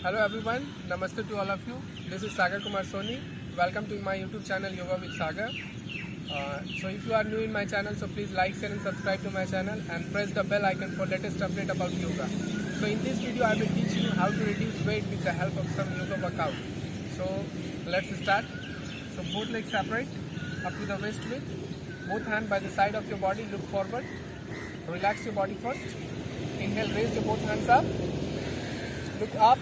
Hello everyone, Namaste to all of you. This is Sagar Kumar Soni. Welcome to my YouTube channel Yoga with Sagar. So if you are new in my channel, so please like, share and subscribe to my channel and press the bell icon for latest update about yoga. So in this video I will teach you how to reduce weight with the help of some yoga workout. So let's start. So both legs separate up to the waist width. Both hands by the side of your body, look forward. Relax your body first. Inhale, raise your both hands up. Look up.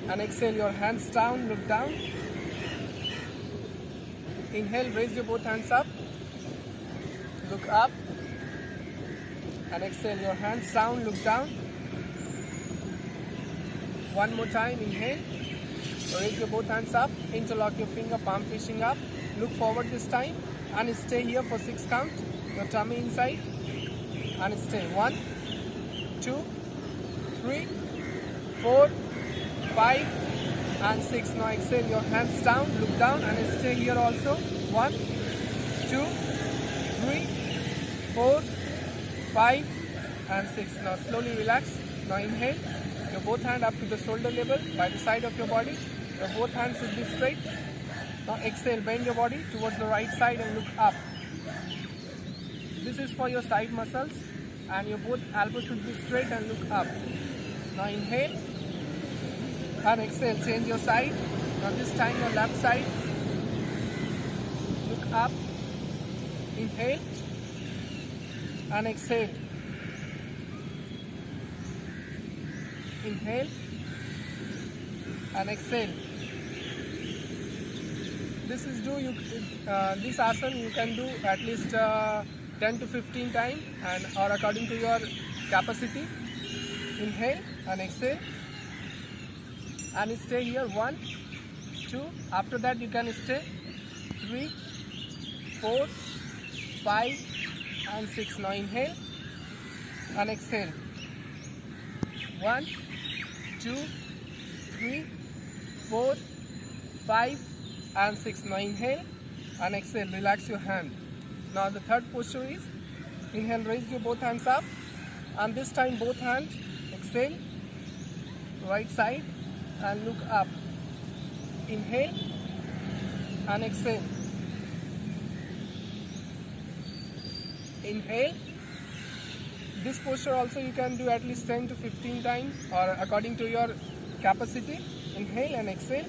And exhale, your hands down, look down. Inhale, raise your both hands up. Look up. And exhale, your hands down, look down. One more time, inhale. Raise your both hands up. Interlock your finger, palm facing up. Look forward this time. And stay here for 6 count. Your tummy inside. And stay. 1, 2, 3, 4, 5 and 6. Now exhale, your hands down, look down and stay here also. 1, 2, 3, 4, 5 and 6. Now slowly relax. Now inhale, your both hands up to the shoulder level by the side of your body. Your both hands should be straight. Now exhale, bend your body towards the right side and look up. This is for your side muscles and your both elbows should be straight and look up. Now inhale. And exhale, change your side. Now this time your left side. Look up. Inhale. And exhale. Inhale. And exhale. This asana you can do at least 10 to 15 times and or according to your capacity. Inhale and exhale. And stay here. 1, 2. After that you can stay 3, 4, 5 and 6. Now inhale and exhale. 1, 2, 3, 4, 5 and 6. Now inhale and exhale. Relax your hand. Now the third posture is inhale, raise your both hands up and this time both hands exhale, right side and look up. Inhale and exhale. Inhale. This posture also you can do at least 10 to 15 times or according to your capacity. Inhale and exhale.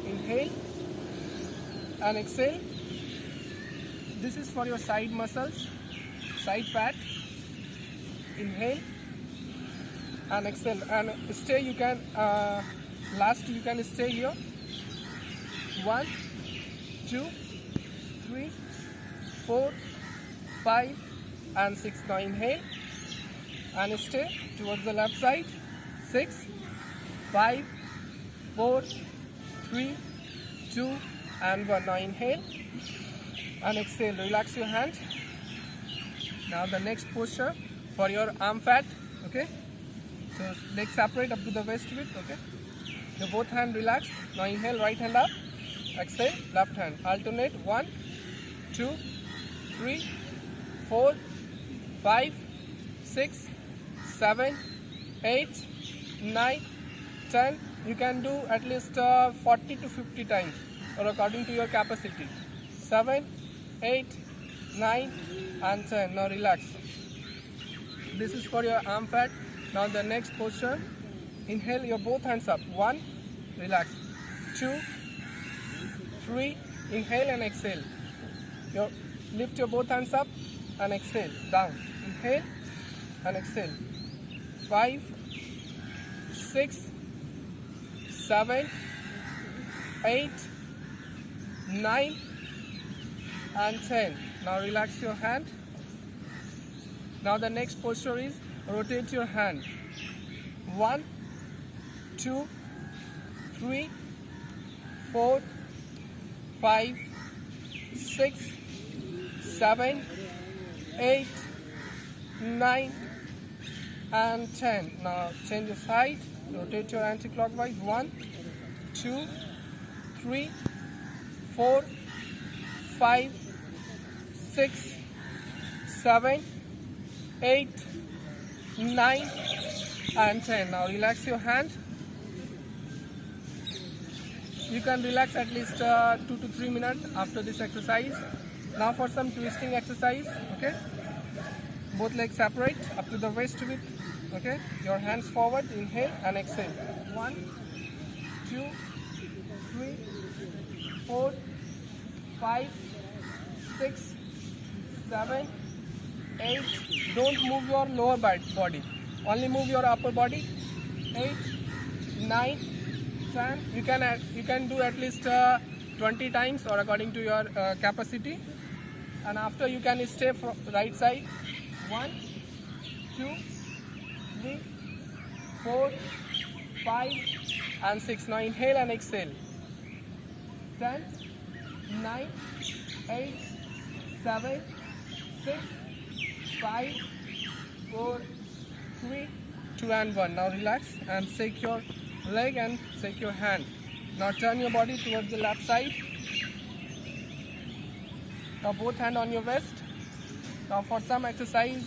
Inhale and exhale. This is for your side muscles, side fat. Inhale and exhale and stay. You can last you can stay here. 1, 2, 3, 4, 5 and 6. Now inhale and stay towards the left side. 6, 5, 4, 3, 2 and 1. Now inhale and exhale. Relax your hand. Now the next posture for your arm fat. Okay. So legs separate up to the waist width. Okay. Your both hand relax. Now inhale, right hand up. Exhale, left hand. Alternate. 1, 2, 3, 4, 5, 6, 7, 8, 9, 10. You can do at least 40 to 50 times or according to your capacity. 7, 8, 9 and 10. Now relax. This is for your arm fat. Now the next posture, inhale your both hands up. 1, relax. 2, 3, inhale and exhale. Lift your both hands up and exhale, down. Inhale and exhale. 5, 6, 7, 8, 9 and 10. Now relax your hand. Now the next posture is rotate your hand. 1, 2, 3, 4, 5, 6, 7, 8, 9 and 10. Now change your side. Rotate your anti-clockwise. 1, 2, 3, 4, 5, 6, 7, 8, 9, and 10. Now relax your hand. You can relax at least 2 to 3 minutes after this exercise. Now for some twisting exercise, okay? Both legs separate up to the waist width, okay? Your hands forward, inhale and exhale. 1, 2, 3, 4, 5, 6, 7, 8. Don't move your lower body, only move your upper body. 8, 9, 10. You can do at least 20 times or according to your capacity. And after you can stay from right side. 1, 2, 3, 4, 5, and 6. Now inhale and exhale. 10, 9, 8, 7, 6, 5, 4, 3, 2, and 1. Now relax and shake your leg and shake your hand. Now turn your body towards the left side. Now both hand on your waist. Now for some exercise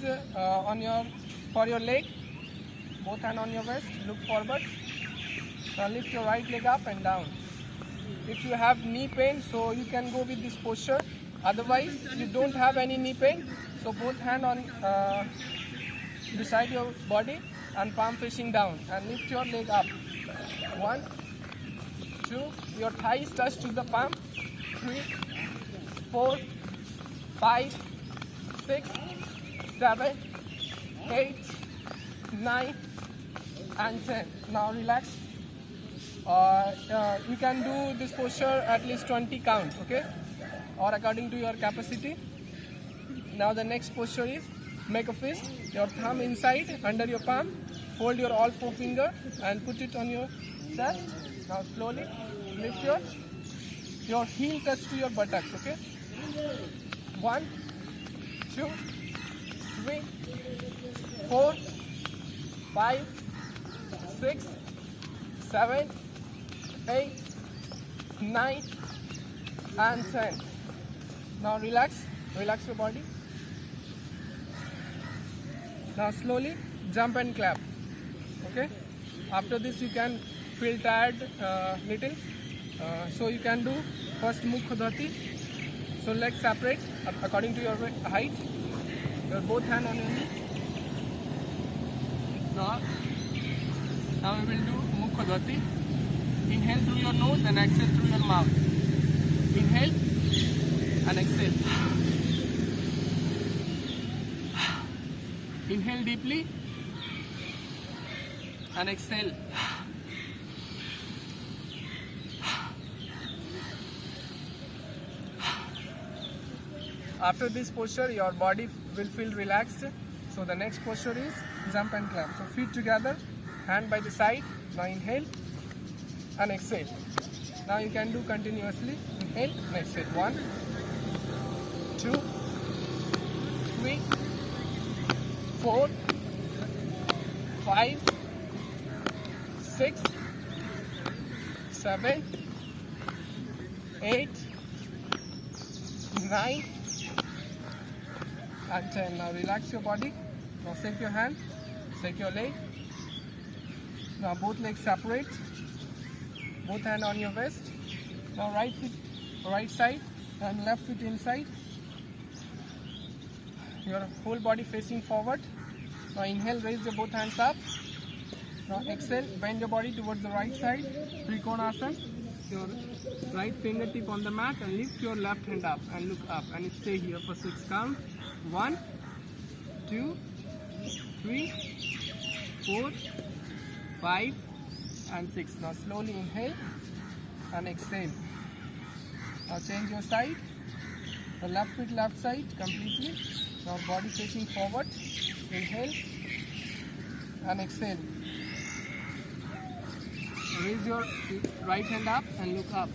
for your leg, both hand on your waist, look forward. Now lift your right leg up and down. If you have knee pain, so you can go with this posture. Otherwise, you don't have any knee pain, so both hand on beside your body and palm facing down, and lift your leg up. 1, 2, your thighs touch to the palm. 3, 4, 5, 6, 7, 8, 9, and 10. Now relax. You can do this posture at least 20 count, okay, or according to your capacity. Now the next posture is make a fist. Your thumb inside under your palm. Fold your all 4 fingers and put it on your chest. Now slowly lift your heel touch to your buttocks, okay. 1, 2, 3, 4, 5, 6, 7, 8, 9, and 10. Now relax your body. Now slowly jump and clap, okay. After this you can feel tired little, so you can do first Mukha Dhati. So legs separate according to your height. Your both hand on your knee. Now we will do Mukha Dhati. Inhale through your nose and exhale through your mouth. Inhale and exhale. Inhale deeply and exhale. After this posture, your body will feel relaxed. So the next posture is jump and clap. So feet together, hand by the side. Now inhale and exhale. Now you can do continuously. Inhale and exhale. 1, 2, 3, 4, 5, 6, 7, 8, 9, and 10. Now relax your body. Now shake your hand, shake your leg. Now both legs separate. Both hand on your waist. Now right foot right side and left foot inside. Your whole body facing forward. Now inhale, raise your both hands up. Now exhale, bend your body towards the right side. Trikonasana. Your right fingertip on the mat and lift your left hand up and look up and stay here for 6 count. 1, 2, 3, 4, 5, and 6. Now slowly inhale and exhale. Now change your side. The left foot left side completely. Now body facing forward. Inhale and exhale. Raise your right hand up and look up.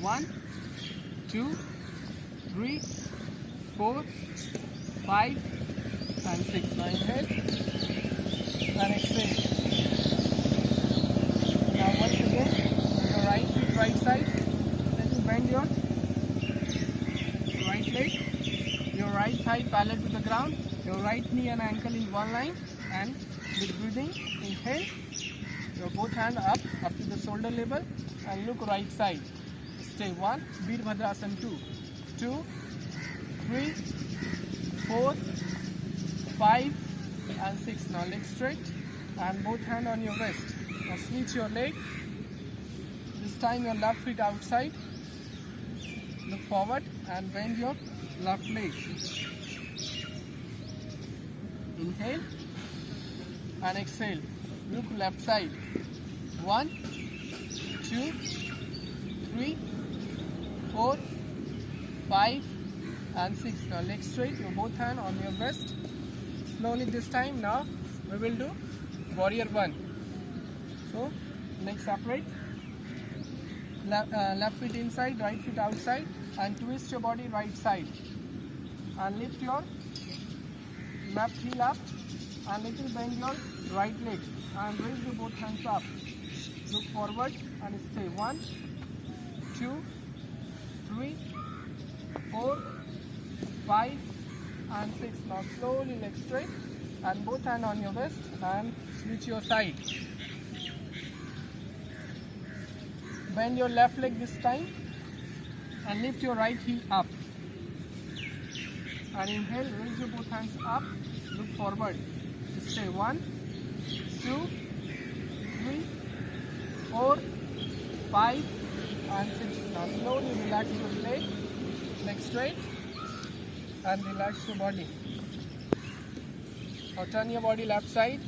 1, 2, 3, 4, 5, and 6. Now inhale and exhale. Now once again, your right foot right side. Then you bend your right leg, your right thigh parallel to the ground. Your right knee and ankle in one line, and with breathing, inhale. Your both hand up to the shoulder level, and look right side. Stay 1, Veerbhadrasana 2, 2, 3, 4, 5, and 6. Now leg straight, and both hand on your wrist. Now switch your leg. This time your left feet outside. Look forward and bend your left leg. Inhale and exhale. Look left side. 1, 2, 3, 4, 5, and 6. Now leg straight. Your both hand on your wrist. Slowly this time. Now we will do warrior 1. So legs separate. Left foot inside, right foot outside, and twist your body right side. And lift your left heel up, and little bend your right leg, and raise your both hands up. Look forward and stay. 1, 2, 3, 4, 5, and 6. Now slowly leg straight, and both hands on your wrist, and switch your side. Bend your left leg this time, and lift your right heel up. And inhale, raise your both hands up, look forward. Stay. 1, 2, 3, 4, 5, and 6. Now slowly relax your leg straight, and relax your body. Now turn your body left side.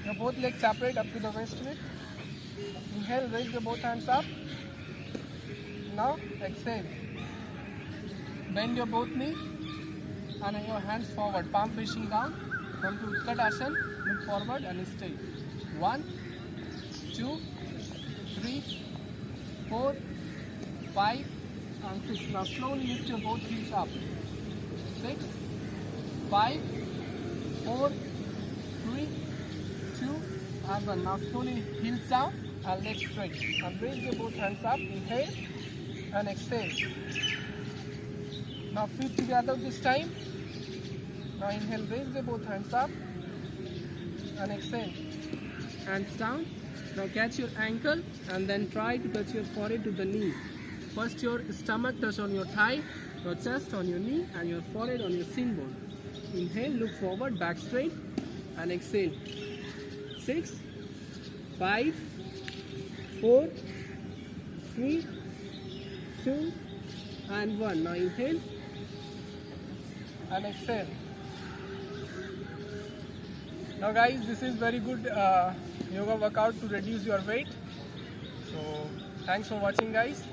Your both legs separate up to the waist width. Inhale, raise your both hands up. Now exhale. Bend your both knees and your hands forward, palm facing down. Come to Utkatasana, look forward and stay. 1, 2, 3, 4, 5, and 6. Now slowly lift your both heels up. 6, 5, 4, 3, 2, and 1. Now slowly heels down and legs straight. And raise your both hands up. Inhale and exhale. Now feet together this time. Now inhale, raise your both hands up and exhale. Hands down. Now catch your ankle and then try to touch your forehead to the knees. First your stomach touch on your thigh, your chest on your knee, and your forehead on your shin bone. Inhale, look forward, back straight, and exhale. 6, 5, 4, 3, 2, and 1. Now inhale and exhale. Now guys, this is very good yoga workout to reduce your weight. So thanks for watching guys.